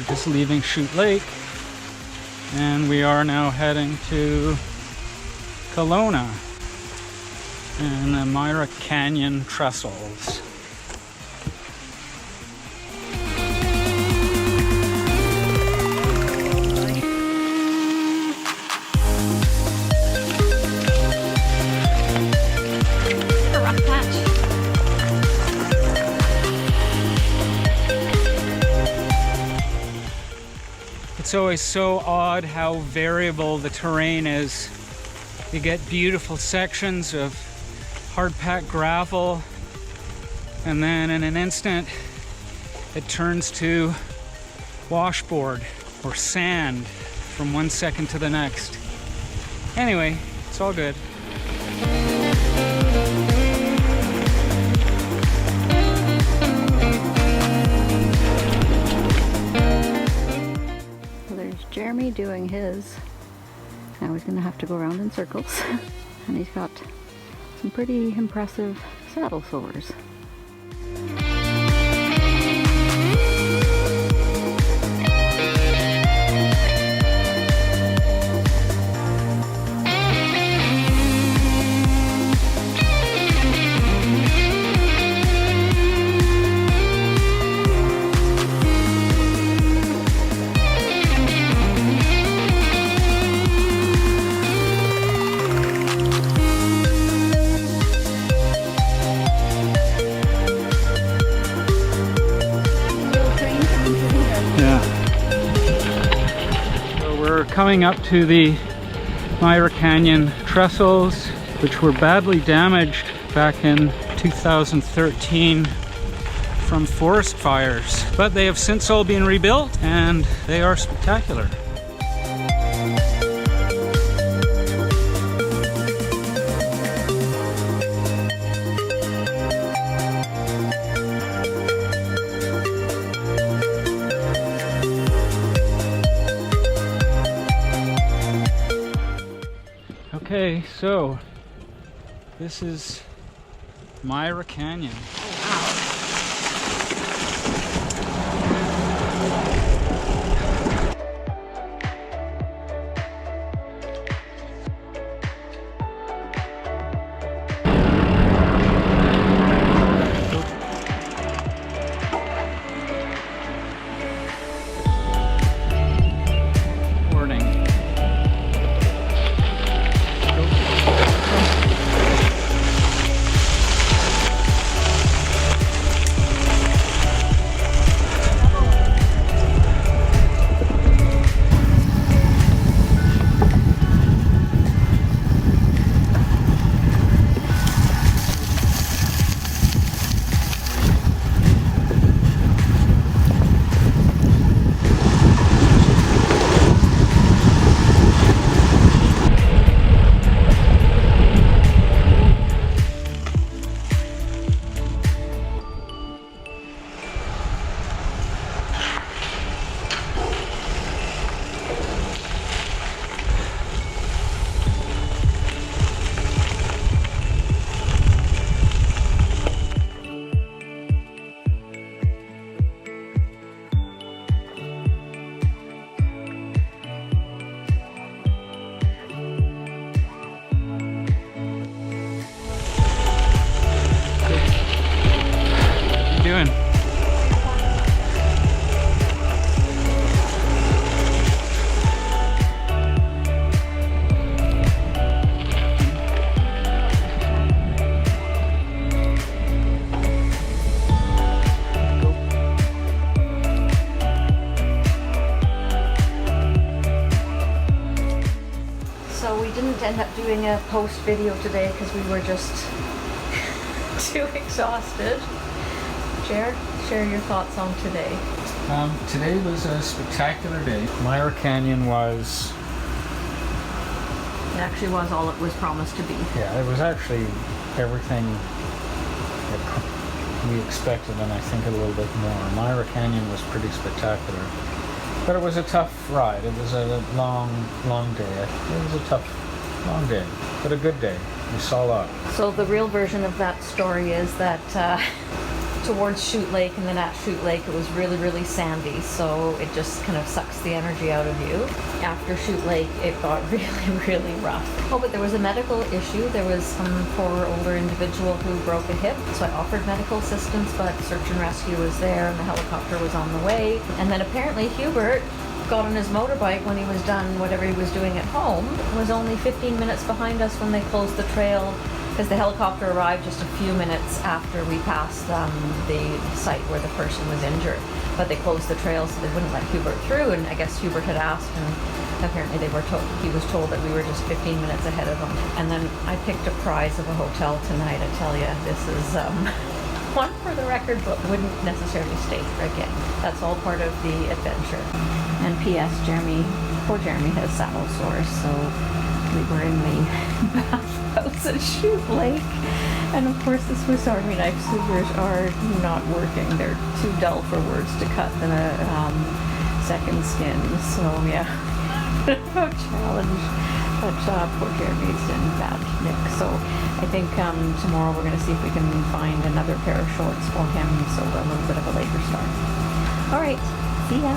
We're just leaving Chute Lake, and we are now heading to Kelowna and the Myra Canyon Trestles. It's always so odd how variable the terrain is. You get beautiful sections of hard-packed gravel, and then in an instant it turns to washboard or sand from one second to the next. Anyway, it's all good. Jeremy doing his. Now he's gonna have to go around in circles and he's got some pretty impressive saddle sores. Coming up to the Myra Canyon Trestles, which were badly damaged back in 2013 from forest fires, but they have since all been rebuilt and they are spectacular. Okay, so this is Myra Canyon. End up doing a post video today because we were just too exhausted. Share your thoughts on today. Today was a spectacular day. Myra Canyon was... It actually was all it was promised to be. Yeah, it was actually everything that we expected, and I think a little bit more. Myra Canyon was pretty spectacular. But it was a tough ride. It was a long day. It was a tough, long day, but a good day. We saw a lot. So the real version of that story is that towards Shoot Lake, and then at Shoot Lake it was really, really sandy, so it just kind of sucks the energy out of you. After Shoot Lake, it got really, really rough. Oh, but there was a medical issue. There was some poor older individual who broke a hip, so I offered medical assistance, but search and rescue was there, and the helicopter was on the way. And then apparently Hubert got on his motorbike when he was done whatever he was doing at home, was only 15 minutes behind us when they closed the trail, because the helicopter arrived just a few minutes after we passed the site where the person was injured. But they closed the trail so they wouldn't let Hubert through, and I guess Hubert had asked, and apparently he was told that we were just 15 minutes ahead of him. And then I picked a prize of a hotel tonight. I tell you, this is one for the record, but wouldn't necessarily stay here again. That's all part of the adventure. And P.S. Poor Jeremy has saddle sores, so we were in the bathhouse at Shoot Lake. And of course the Swiss Army knife scissors are not working. They're too dull for words to cut the second skin. So yeah, a challenge. But poor Jeremy's in bad nick. So I think tomorrow we're going to see if we can find another pair of shorts for him. So a little bit of a later start. All right, see ya.